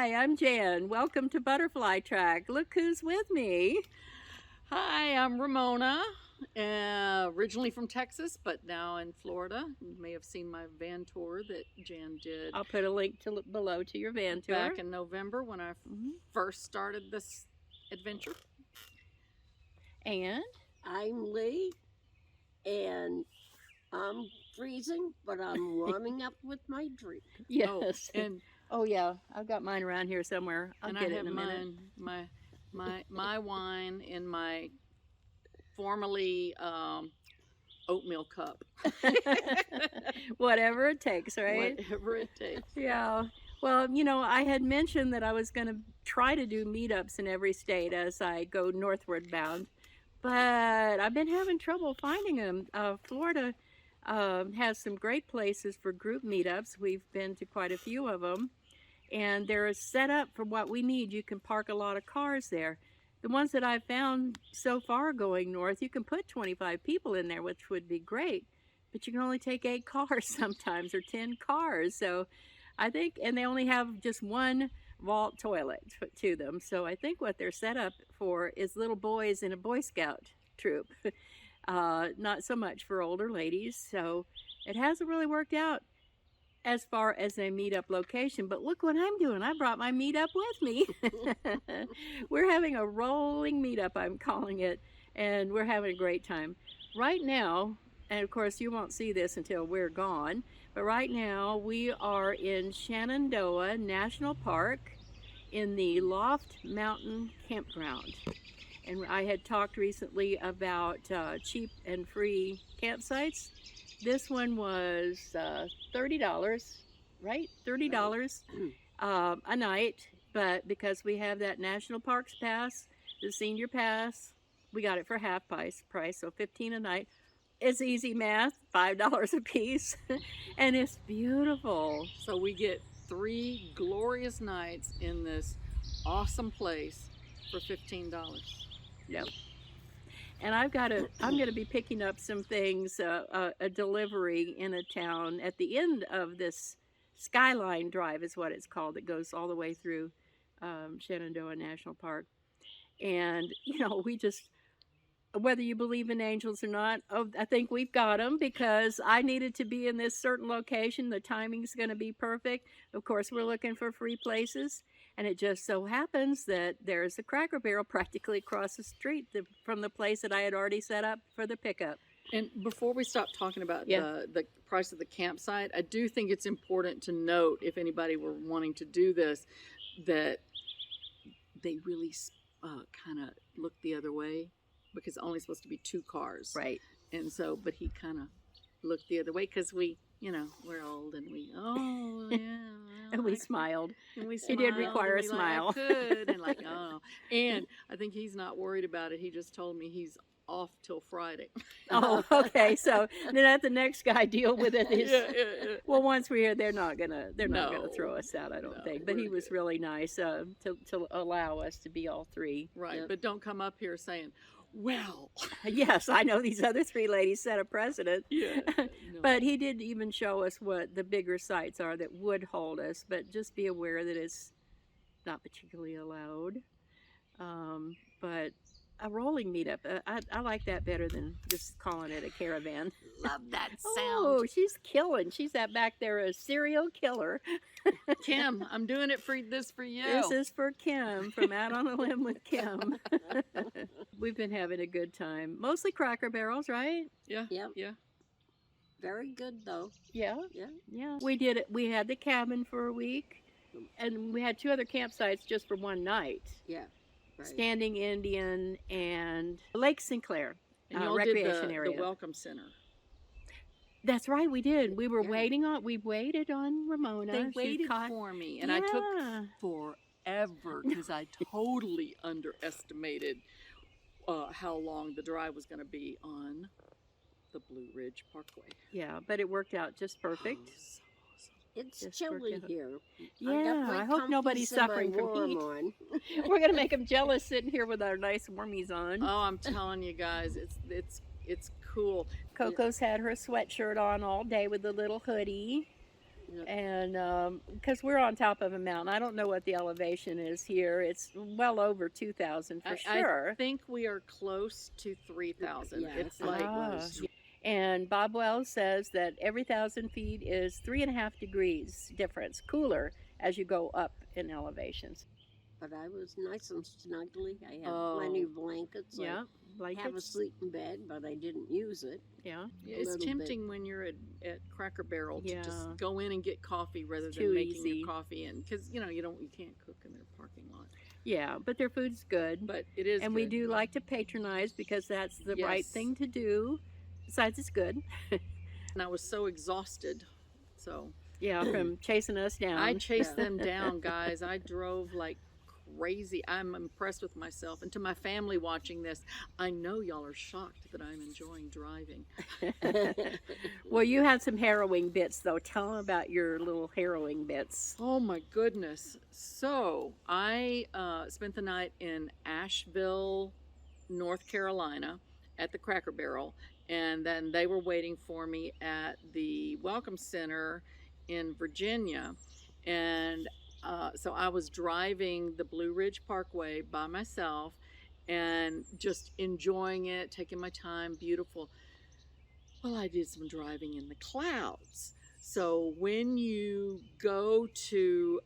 Hi, I'm Jan. Welcome to Butterfly Track. Look who's with me. Hi, I'm Ramona, originally from Texas, but now in Florida. You may have seen my van tour that Jan did I'll put a link below to your van tour. back in November when I first started this adventure. And I'm Lee, and I'm freezing, but I'm warming up with my drink. yes, and oh yeah, I've got mine around here somewhere. I'll and get I it have in a minute. my wine in my formerly oatmeal cup. Whatever it takes, right? Whatever it takes. Yeah. Well, I had mentioned that I was going to try to do meetups in every state as I go northward bound, but I've been having trouble finding them. Florida has some great places for group meetups. We've been to quite a few of them, and they're set up for what we need. You can park a lot of cars there. The ones that I've found so far going north, you can put 25 people in there, which would be great, but you can only take 8 cars sometimes, or 10 cars. So I think, and they only have just one vault toilet to them. So I think what they're set up for is little boys in a Boy Scout troop, not so much for older ladies. So it hasn't really worked out as far as a meetup location, but look what I'm doing. I brought my meetup with me. We're having a rolling meetup, I'm calling it, and we're having a great time. Right now, and of course you won't see this until we're gone, but right now we are in Shenandoah National Park in the Loft Mountain Campground. And I had talked recently about cheap and free campsites. This one was $30, right? $30 a night, but because we have that National Parks Pass, the Senior Pass, we got it for half price, so $15 a night. It's easy math, $5 a piece, and it's beautiful. So we get 3 glorious nights in this awesome place for $15. Yep. And I'm going to be picking up some things, a delivery in a town at the end of this Skyline Drive is what it's called. It goes all the way through Shenandoah National Park. And, we just, whether you believe in angels or not, I think we've got them because I needed to be in this certain location. The timing's going to be perfect. Of course, we're looking for free places. And it just so happens that there's a Cracker Barrel practically across the street from the place that I had already set up for the pickup. And before we stop talking about the price of the campsite, I do think it's important to note, if anybody were wanting to do this, that they really kind of look the other way because it's only supposed to be 2 cars. Right. And so, but he kind of looked the other way because we're old and And we smiled. And we It did require a smile. Like, I could, and like, oh. And I think he's not worried about it. He just told me he's off till Friday. Oh, okay. So then let the next guy deal with it. Yeah. Well, once we're here, they're not gonna throw us out, I don't think. But he was really nice to allow us to be all 3. Right. Yep. But don't come up here saying, well. Yes, I know these other 3 ladies set a precedent. Yeah. No. But he did even show us what the bigger sites are that would hold us. But just be aware that it's not particularly allowed. But a rolling meetup, I like that better than just calling it a caravan. Love that sound. Oh, she's killing. She's that back there, a serial killer. Kim, I'm doing it for you. This is for Kim, from Out on a Limb with Kim. We've been having a good time. Mostly Cracker Barrels, right? Yeah. Yep. Yeah. Very good, though. Yeah. Yeah. Yeah. We did it. We had the cabin for a week, and we had 2 other campsites just for one night. Yeah. Right. Standing Indian and Lake Sinclair, And y'all recreation did area. the Welcome Center. That's right, we did. We were Yeah. we waited on Ramona. They She waited caught- for me, and I Yeah. took forever because I totally underestimated how long the drive was going to be on the Blue Ridge Parkway. Yeah, but it worked out just perfect. So awesome. It's Just chilly worked out. here. Yeah, I hope nobody's suffering from heat. On. We're gonna make them jealous sitting here with our nice warmies on. Oh, I'm telling you guys, it's cool. Coco's had her sweatshirt on all day with the little hoodie. Yep. And because we're on top of a mountain, I don't know what the elevation is here. It's well over 2,000 for sure. I think we are close to 3,000. Yeah, It's I think it like was. And Bob Wells says that every 1,000 feet is 3.5 degrees difference, cooler as you go up in elevations. But I was nice and snuggly. I had plenty of blankets. Yeah, I have a sleeping bed, but I didn't use it. Yeah. it's little tempting when you're at Cracker Barrel to Yeah. just go in and get coffee rather It's than too making easy. your coffee in, because you can't cook in their parking lot. Yeah, but their food's good. But it is, And we good. do like to patronize because that's the right Yes. thing to do. Besides, it's good. And I was so exhausted, so Yeah, from chasing us down. I chased them down, guys. I drove like crazy. I'm impressed with myself. And to my family watching this, I know y'all are shocked that I'm enjoying driving. Well, you had some harrowing bits, though. Tell them about your little harrowing bits. Oh my goodness. So I spent the night in Asheville, North Carolina at the Cracker Barrel. And then they were waiting for me at the Welcome Center in Virginia. And so I was driving the Blue Ridge Parkway by myself and just enjoying it, taking my time, beautiful. Well, I did some driving in the clouds. So when you go to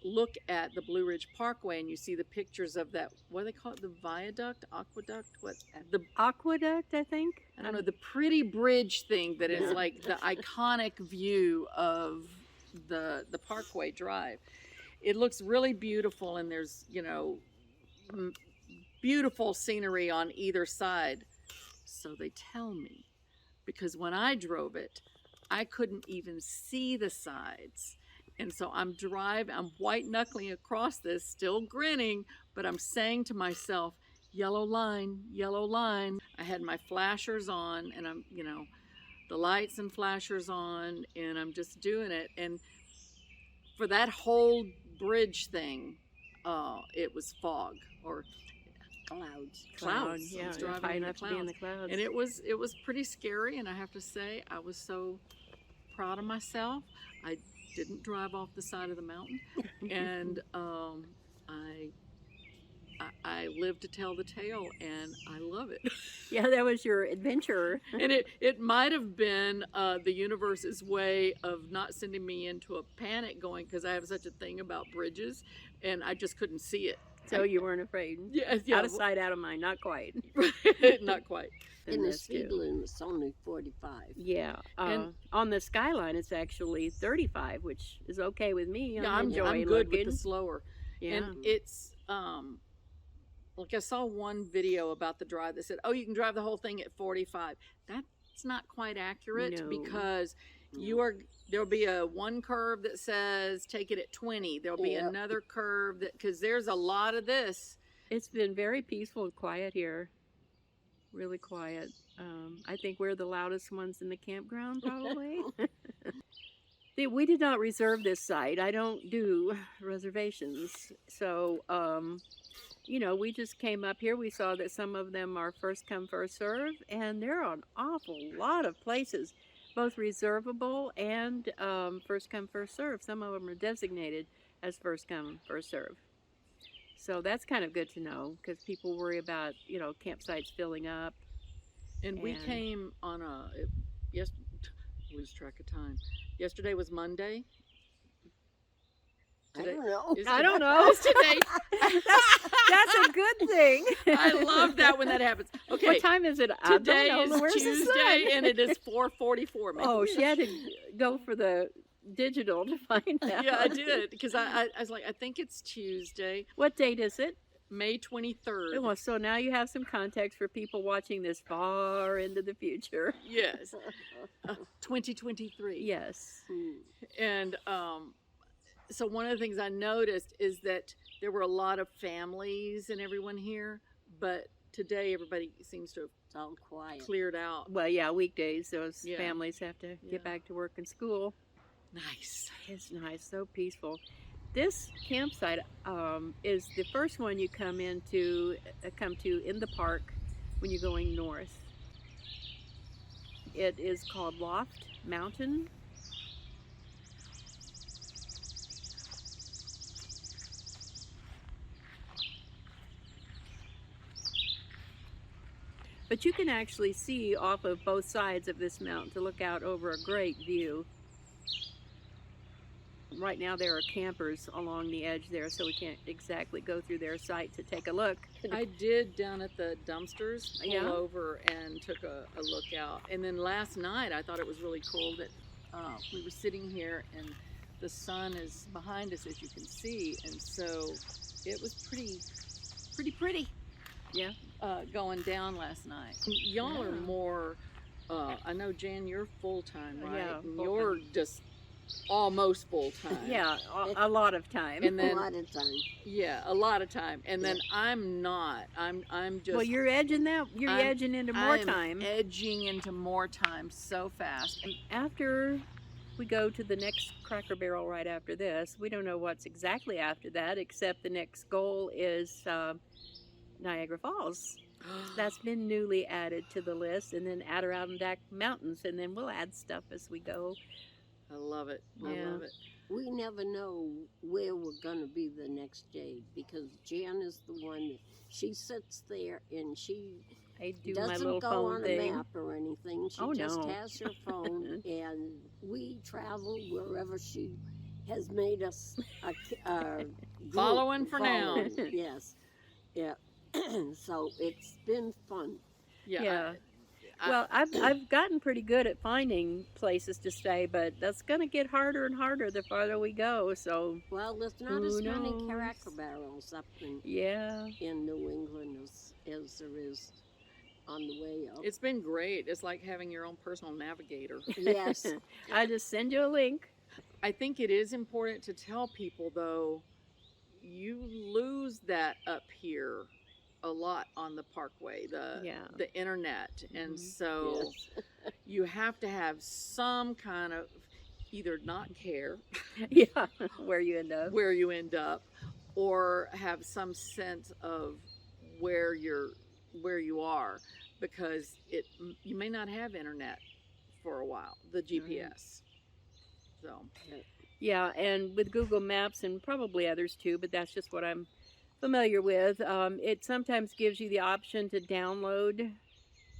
look at the Blue Ridge Parkway and you see the pictures of that, what do they call it, the viaduct, aqueduct, what, the Aqueduct, I think. I don't know, the pretty bridge thing that is like the iconic view of the Parkway Drive. It looks really beautiful, and there's, beautiful scenery on either side. So they tell me, because when I drove it, I couldn't even see the sides. And so I'm white knuckling across this, still grinning, but I'm saying to myself, yellow line, yellow line. I had my flashers on, and I'm, the lights and flashers on, and I'm just doing it. And for that whole bridge thing, it was fog or clouds. I Yeah, was driving high in the enough to be in the clouds. clouds. And it was pretty scary, and I have to say I was so proud of myself. I didn't drive off the side of the mountain, and I lived to tell the tale, and I love it. Yeah, that was your adventure. And it might have been the universe's way of not sending me into a panic, going, because I have such a thing about bridges, and I just couldn't see it. So you weren't afraid. Yeah. Out of sight, out of mind. Not quite. Not quite. In the That's speed good. limit, it's only 45. Yeah. And- on the Skyline, it's actually 35, which is okay with me. Yeah, I'm enjoying good looking. with the slower. Yeah. And it's like I saw one video about the drive that said, "Oh, you can drive the whole thing at 45." That's not quite accurate, No. because there'll be one curve that says take it at 20. There'll be Yep. another curve because there's a lot of this. It's been very peaceful and quiet here. Really quiet. I think we're the loudest ones in the campground, probably. We did not reserve this site. I don't do reservations. So, we just came up here. We saw that some of them are first come, first serve, and there are an awful lot of places, both reservable and first come, first serve. Some of them are designated as first come, first serve. So that's kind of good to know, because people worry about, campsites filling up. And we And- came on lose track of time. Yesterday was Monday. I don't know. Is I it- don't know. Is today? That's a good thing. I love that when that happens. Okay. What time is it? I don't Today know. is Where's the Tuesday, sun? and it is 4:44. Oh, she had to go for the digital to find out. Yeah, I did, because I was like, I think it's Tuesday, What date is it? May 23rd. Well, so now you have some context for people watching this far into the future. Yes, 2023. Yes. And so one of the things I noticed is that there were a lot of families and everyone here, but today everybody seems to have It's all quiet. cleared out. Well, yeah, weekdays, those Yeah. families have to Yeah. get back to work and school. Nice. It's nice, so peaceful. This campsite is the first one you come to in the park when you're going north. It is called Loft Mountain. But you can actually see off of both sides of this mountain to look out over a great view. Right now there are campers along the edge there, so we can't exactly go through their site to take a look. I did down at the dumpsters pull Yeah? over and took a look out. And then last night I thought it was really cool that we were sitting here and the sun is behind us, as you can see, and so it was pretty Yeah. going down last night. Y'all are Yeah. more I know, Jan, you're full-time, right? Yeah, And full-time. you're just almost full-time. Yeah, a lot of time. And then a lot of time. yeah, a lot of time. And then I'm not. I'm just Well, you're edging that. You're I'm- edging into more I'm time. edging into more time so fast. And After we go to the next Cracker Barrel right after this, we don't know what's exactly after that, except the next goal is Niagara Falls. That's been newly added to the list, and then Adirondack Mountains, and then we'll add stuff as we go. I love it. I Yeah. love it. We never know where we're going to be the next day because Jan is the one that she sits there and she I do my doesn't little go phone on thing. a map or anything. She Oh, just no. has her phone, and we travel wherever she has made us a group Following for now. following. Yes, yeah. So it's been fun. Yeah. I- Well, I've gotten pretty good at finding places to stay, but that's going to get harder and harder the farther we go. So, Well, there's not Who as many knows? Cracker Barrels up yeah. in New England as there is on the way up. It's been great. It's like having your own personal navigator. Yes. I just send you a link. I think it is important to tell people, though, you lose that up here a lot on the parkway, Yeah. the internet. And Mhm. so Yes. you have to have some kind of either not care Yeah, where you end up. where you end up or have some sense of where you are, because you may not have internet for a while, the GPS. So Yeah, and with Google Maps and probably others too, but that's just what I'm familiar with. It sometimes gives you the option to download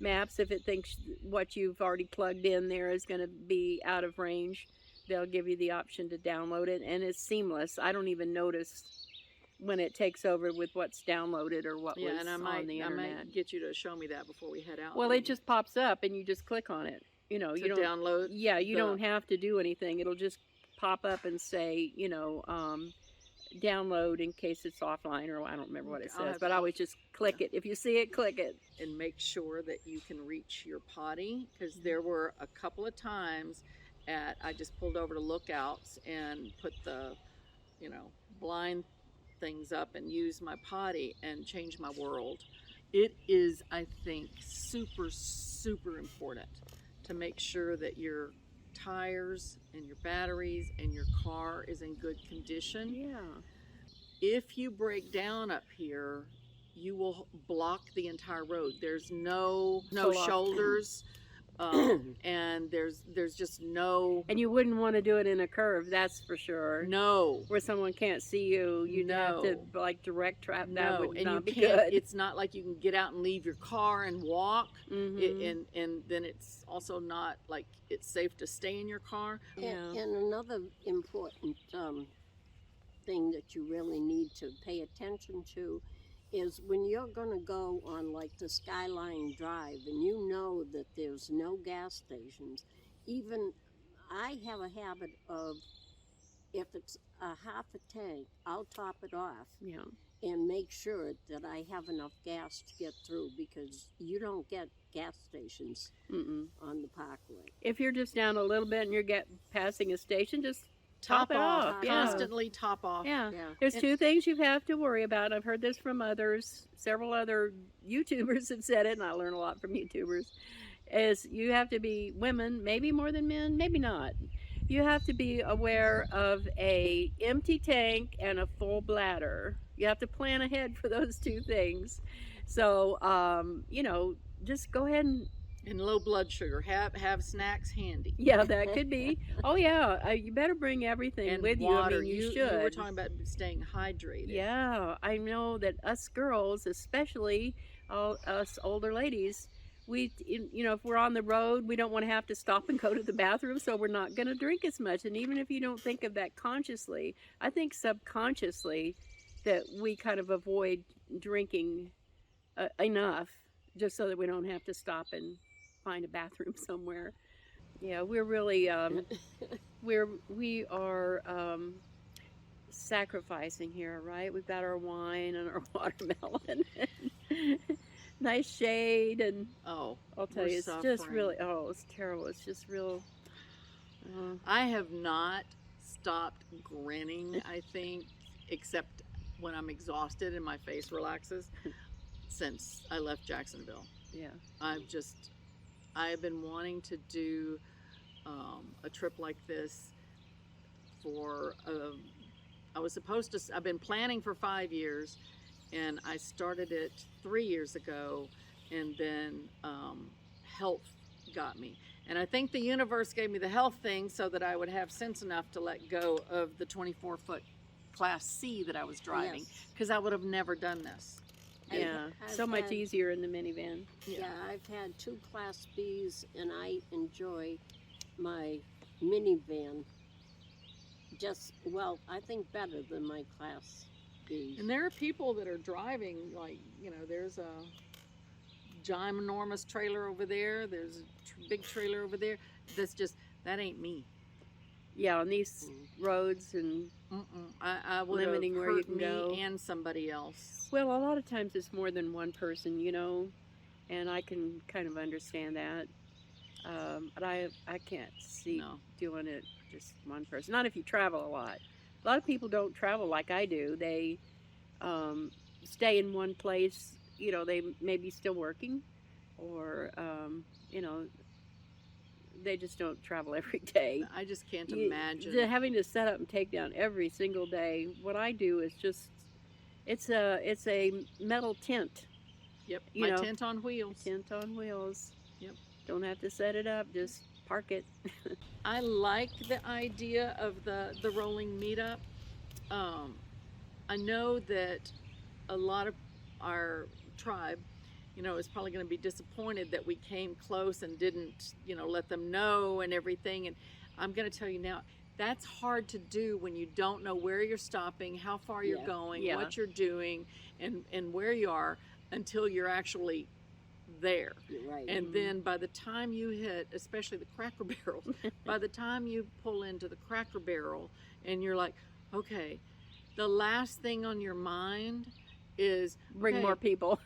maps if it thinks what you've already plugged in there is going to be out of range. They'll give you the option to download it, and it's seamless. I don't even notice when it takes over with what's downloaded or what yeah, was and I on the internet. might get you to show me that before we head out. Well, maybe, it just pops up and you just click on it. You know, to you don't. download. Yeah, you the- don't have to do anything. It'll just pop up and say, download in case it's offline, or I don't remember what it Okay, I'll says, have but to- I always just click it. If you see it, click it. and make sure that you can reach your potty, because there were a couple of times I just pulled over to Lookouts and put the blind things up and used my potty and changed my world. It is, I think, super important to make sure that your tires and your batteries and your car is in good condition. Yeah. If you break down up here, you will block the entire road. There's no Pull off. shoulders, and there's just no And you wouldn't want to do it in a curve, that's for sure. no. Where someone can't see you, you'd have to like direct trap. That No, would and not you be can't. good. It's not like you can get out and leave your car and walk. Mhm. And then it's also not like it's safe to stay in your car. Yeah. And another important thing that you really need to pay attention to is when you're going to go on like the Skyline Drive and you know that there's no gas stations. Even I have a habit of, if it's a half a tank, I'll top it off Yeah. and make sure that I have enough gas to get through, because you don't get gas stations Mm-mm. on the parkway. If you're just down a little bit and you're passing a station, just top it off. Yeah. Constantly top off. Yeah. Yeah. There's And- two things you have to worry about. I've heard this from others. Several other YouTubers have said it, and I learn a lot from YouTubers. Is you have to be women, maybe more than men, maybe not. You have to be aware of a empty tank and a full bladder. You have to plan ahead for those two things. So, just go ahead and And low blood sugar. Have snacks handy. yeah, that could be. Oh yeah, you better bring everything And with water. you. I mean, you should. You were talking about staying hydrated. Yeah, I know that us girls, especially all us older ladies, if we're on the road, we don't want to have to stop and go to the bathroom, so we're not going to drink as much. And even if you don't think of that consciously, I think subconsciously that we kind of avoid drinking enough just so that we don't have to stop and find a bathroom somewhere. Yeah, we're really we are sacrificing here, right? We've got our wine and our watermelon. Nice shade, and I'll tell you, it's just really, it's terrible. It's just real. I have not stopped grinning, I think, except when I'm exhausted and my face relaxes, since I left Jacksonville. Yeah. I have been wanting to do a trip like this for, I've been planning for 5 years, and I started it 3 years ago, and then health got me. And I think the universe gave me the health thing so that I would have sense enough to let go of the 24-foot Class C that I was driving, because I would have never done this. Yeah, so much easier in the minivan. Yeah, I've had 2 Class Bs, and I enjoy my minivan I think better than my Class B. And there are people that are driving, like, there's a ginormous trailer over there, there's a big trailer over there. That ain't me. Yeah, on these roads and I would limiting have where you hurt can me go. And somebody else. Well, a lot of times it's more than one person, and I can kind of understand that. But I can't see doing it just one person. Not if you travel a lot. A lot of people don't travel like I do. They stay in one place. They may be still working, or they just don't travel every day. I just can't imagine having to set up and take down every single day. What I do is it's a metal tent. Yep, my tent on wheels. Tent on wheels. Yep. Don't have to set it up, just park it. I like the idea of the Rolling Meetup. I know that a lot of our tribe, is probably going to be disappointed that we came close and didn't, let them know and everything. And I'm going to tell you now, that's hard to do when you don't know where you're stopping, how far you're going, what you're doing, and where you are until you're actually there. Right. And then by the time you hit, especially the Cracker Barrel, by the time you pull into the Cracker Barrel and you're like, okay, the last thing on your mind is bring more people.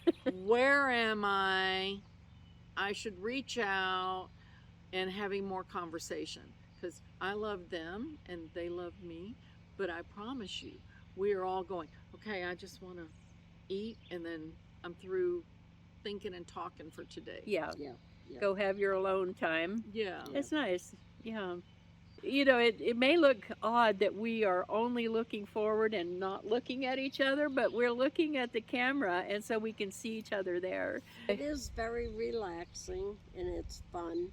Where am I? I should reach out and having more conversation, because I love them and they love me, but I promise you, we are all going, okay, I just want to eat, and then I'm through thinking and talking for today. Yeah. Go have your alone time. Yeah. It's nice. Yeah. It may look odd that we are only looking forward and not looking at each other, but we're looking at the camera, and so we can see each other there. It is very relaxing, and it's fun.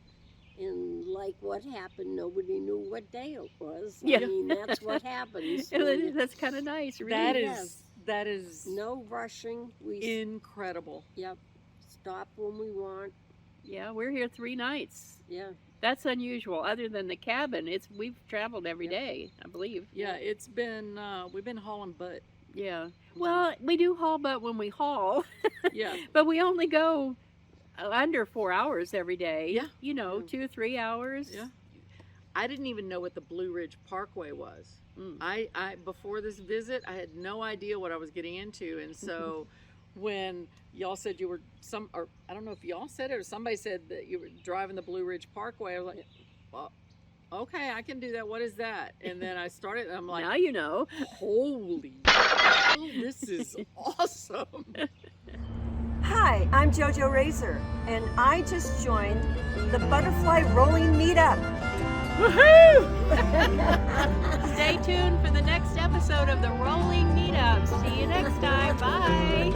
And like what happened, nobody knew what day it was. Yeah. I mean, that's what happens. That's kind of nice, really. That is no rushing. Incredible. Yep. Stop when we want. Yeah, we're here 3 nights. Yeah. That's unusual. Other than the cabin, we've traveled every day, I believe. Yeah, it's been we've been hauling butt. Yeah. Well, we do haul butt when we haul. Yeah. But we only go under 4 hours every day. Yeah. 2 or 3 hours. Yeah. I didn't even know what the Blue Ridge Parkway was. I before this visit, I had no idea what I was getting into, and so when y'all said you were or I don't know if y'all said it or somebody said that you were driving the Blue Ridge Parkway, I was like, well, okay, I can do that. What is that? And then I started, and I'm like, now you know. Holy, this is awesome. Hi, I'm JoJo Razor, and I just joined the Butterfly Rolling Meetup. Woohoo! Stay tuned for the next episode of the Rolling Meetup. See you next time. Bye.